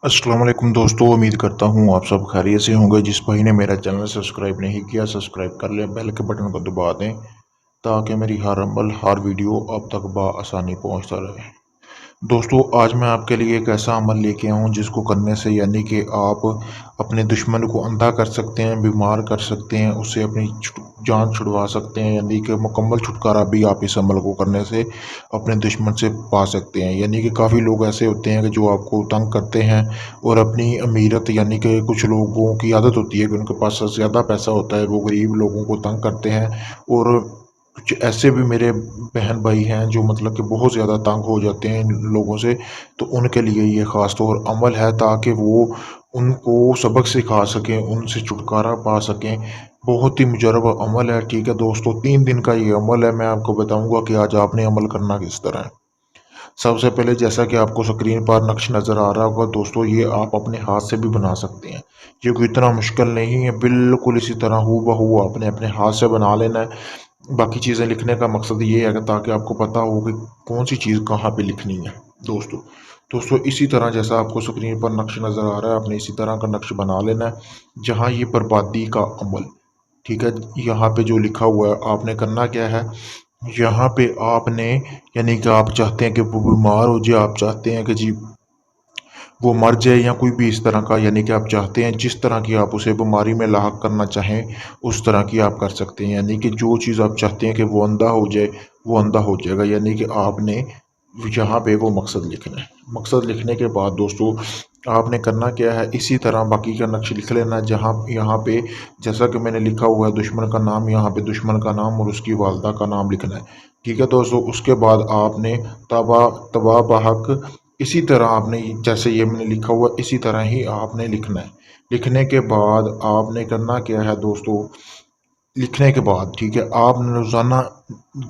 अस्सलाम वालेकुम दोस्तों, उम्मीद करता हूँ आप सब खैरियत से होंगे। जिस भाई ने मेरा चैनल सब्सक्राइब नहीं किया, सब्सक्राइब कर लें, बेल के बटन को दबा दें ताकि मेरी हर अमल हर वीडियो आप तक बआसानी पहुँचता रहे। दोस्तों, आज मैं आपके लिए एक ऐसा अमल लेके आया हूँ जिसको करने से यानी कि आप अपने दुश्मन को अंधा कर सकते हैं, बीमार कर सकते हैं, उससे अपनी जान छुड़वा सकते हैं। यानी कि मुकम्मल छुटकारा भी आप इस अमल को करने से अपने दुश्मन से पा सकते हैं। यानी कि काफ़ी लोग ऐसे होते हैं कि जो आपको तंग करते हैं और अपनी अमीरत यानी कि कुछ लोगों की आदत होती है कि उनके पास ज़्यादा पैसा होता है, वो गरीब लोगों को तंग करते हैं। और कुछ ऐसे भी मेरे बहन भाई हैं जो मतलब कि बहुत ज़्यादा तंग हो जाते हैं इन लोगों से। तो उनके लिए ये ख़ास तौर अमल है ताकि वो उनको सबक सिखा सकें, उनसे छुटकारा पा सकें। बहुत ही मुजरब अमल है। ठीक है दोस्तों, 3 दिन का ये अमल है। मैं आपको बताऊंगा कि आज आपने अमल करना किस तरह है। सबसे पहले जैसा कि आपको स्क्रीन पर नक्श नज़र आ रहा होगा दोस्तों, ये आप अपने हाथ से भी बना सकते हैं। ये कोई इतना मुश्किल नहीं है, बिल्कुल इसी तरह हूबहू आपने अपने हाथ से बना लेना है। बाकी चीज़ें लिखने का मकसद ये है कि ताकि आपको पता हो कि कौन सी चीज़ कहाँ पे लिखनी है। दोस्तों दोस्तों इसी तरह जैसा आपको स्क्रीन पर नक्श नज़र आ रहा है, आपने इसी तरह का नक्श बना लेना है। जहाँ ये बर्बादी का अमल, ठीक है, यहाँ पे जो लिखा हुआ है आपने करना क्या है। यहाँ पे आपने यानी कि आप चाहते हैं कि वो बीमार हो जाए, आप चाहते हैं कि जी वो मर जाए या कोई भी इस तरह का, यानी कि आप चाहते हैं जिस तरह की आप उसे बीमारी में लाक करना चाहें उस तरह की आप कर सकते हैं। यानी कि जो चीज़ आप चाहते हैं कि वो अंधा हो जाए वो अंधा हो जाएगा। यानी कि आपने यहाँ पे वो मकसद लिखना है। मकसद लिखने के बाद दोस्तों आपने करना क्या है, इसी तरह बाकी का नक्श लिख लेना है। जहाँ यहाँ पे जैसा कि मैंने लिखा हुआ है दुश्मन का नाम, यहाँ पे दुश्मन का नाम और उसकी वालदा का नाम लिखना है। ठीक है दोस्तों, उसके बाद आपने तबा तबा बहक इसी तरह आपने जैसे ये मैंने लिखा हुआ इसी तरह ही आपने लिखना है। लिखने के बाद आपने करना क्या है दोस्तों, लिखने के बाद ठीक है आपने रोज़ाना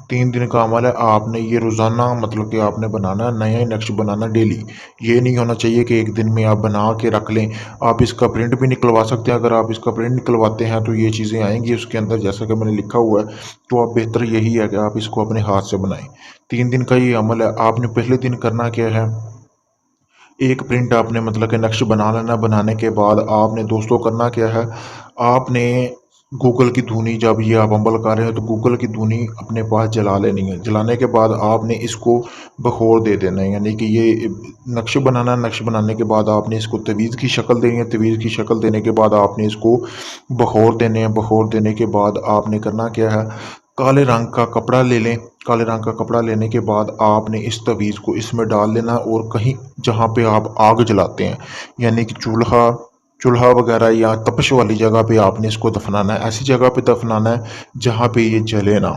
3 दिन का अमल है। आपने ये रोज़ाना मतलब कि आपने बनाना है, नया ही नक्श बनाना डेली। ये नहीं होना चाहिए कि एक दिन में आप बना के रख लें। आप इसका प्रिंट भी निकलवा सकते हैं। अगर आप इसका प्रिंट निकलवाते हैं तो ये चीज़ें आएंगी उसके अंदर जैसा कि मैंने लिखा हुआ है। तो आप बेहतर यही है कि आप इसको अपने हाथ से बनाएं। 3 दिन का ये अमल है। आपने पहले दिन करना क्या है, एक प्रिंट आपने मतलब कि नक्श बना लेना। बनाने के बाद आपने दोस्तों करना क्या है, आपने गूगल की धुनी, जब ये आप अमल कर रहे हो तो गूगल की धुनी अपने पास जला लेनी है। जलाने के बाद आपने इसको बखौर दे देना है। यानी कि ये नक्श बनाना है। नक्श बनाने के बाद आपने इसको तवीज़ की शक्ल देनी है। तवीज़ की शक्ल देने के बाद आपने इसको बखौर देने हैं। बखौर देने के बाद आपने करना क्या है, काले रंग का कपड़ा ले लें। काले रंग का कपड़ा लेने के बाद आपने इस तवीज़ को इसमें डाल लेना और कहीं जहाँ पे आप आग जलाते हैं यानी कि चूल्हा चूल्हा वगैरह या तपश वाली जगह पे आपने इसको दफनाना है। ऐसी जगह पे दफनाना है जहाँ पे ये जले ना।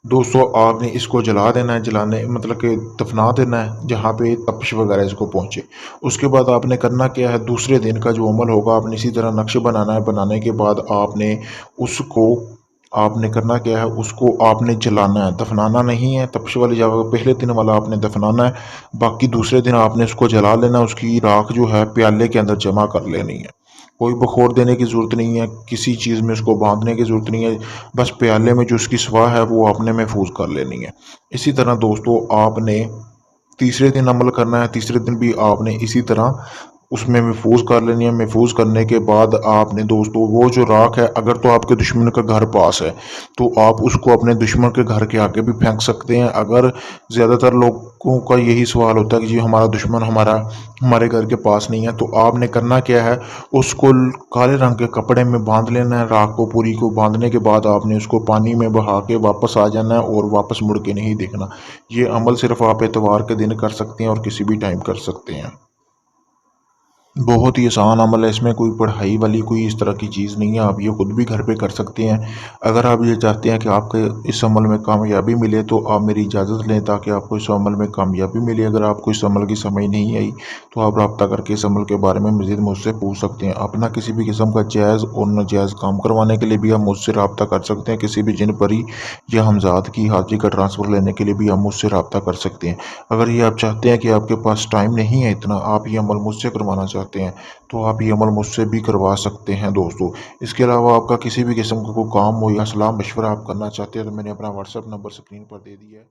दोस्तों आपने इसको जला देना है, जलाने मतलब कि दफना देना है जहाँ पे तपश वगैरह इसको पहुँचे। उसके बाद आपने करना क्या है, दूसरे दिन का जो अमल होगा आपने इसी तरह नक्शे बनाना है। बनाने के बाद आपने उसको आपने करना क्या है, उसको आपने जलाना है, दफनाना नहीं है। तपश वाली जगह पहले दिन वाला आपने दफनाना है, बाकी दूसरे दिन आपने उसको जला लेना। उसकी राख जो है प्याले के अंदर जमा कर लेनी है। कोई बखौर देने की ज़रूरत नहीं है, किसी चीज़ में उसको बांधने की ज़रूरत नहीं है। बस प्याले में जो उसकी स्वाह है वो आपने महफूज कर लेनी है। इसी तरह दोस्तों आपने तीसरे दिन अमल करना है। तीसरे दिन भी आपने इसी तरह उसमें महफूज कर लेनी है। महफूज करने के बाद आपने दोस्तों वो जो राख है, अगर तो आपके दुश्मन का घर पास है तो आप उसको अपने दुश्मन के घर के आगे भी फेंक सकते हैं। अगर ज़्यादातर लोगों का यही सवाल होता है कि जी हमारा दुश्मन हमारे घर के पास नहीं है, तो आपने करना क्या है, उसको काले रंग के कपड़े में बांध लेना है। राख को पूरी को बांधने के बाद आपने उसको पानी में बहा के वापस आ जाना है और वापस मुड़ के नहीं देखना। ये अमल सिर्फ आप एतवार के दिन कर सकते हैं और किसी भी टाइम कर सकते हैं। बहुत ही आसान अमल है, इसमें कोई पढ़ाई वाली कोई इस तरह की चीज़ नहीं है। आप ये खुद भी घर पे कर सकते हैं। अगर आप ये चाहते हैं कि आपके इस अमल में कामयाबी मिले तो आप मेरी इजाज़त लें ताकि आपको इस अमल में कामयाबी मिले। अगर आपको इस अमल की समझ नहीं आई तो आप रब्ता करके इस अमल के बारे में मज़ीद मुझसे पूछ सकते हैं। अपना किसी भी किस्म का जायज़ और नाजायज़ काम करवाने के लिए भी आप मुझसे रब्ता कर सकते हैं। किसी भी जिन परी या हमज़ाद की हाज़िरी का ट्रांसफ़र लेने के लिए भी आप मुझसे रब्ता कर सकते हैं। अगर ये आप चाहते हैं कि आपके पास टाइम नहीं है इतना, आप ये अमल मुझसे करवाना चाहते हैं तो आप ये अमल मुझसे भी करवा सकते हैं दोस्तों। इसके अलावा आपका किसी भी किस्म का कोई काम हो या सलाह मशवरा आप करना चाहते हैं तो मैंने अपना व्हाट्सएप नंबर स्क्रीन पर दे दिया है।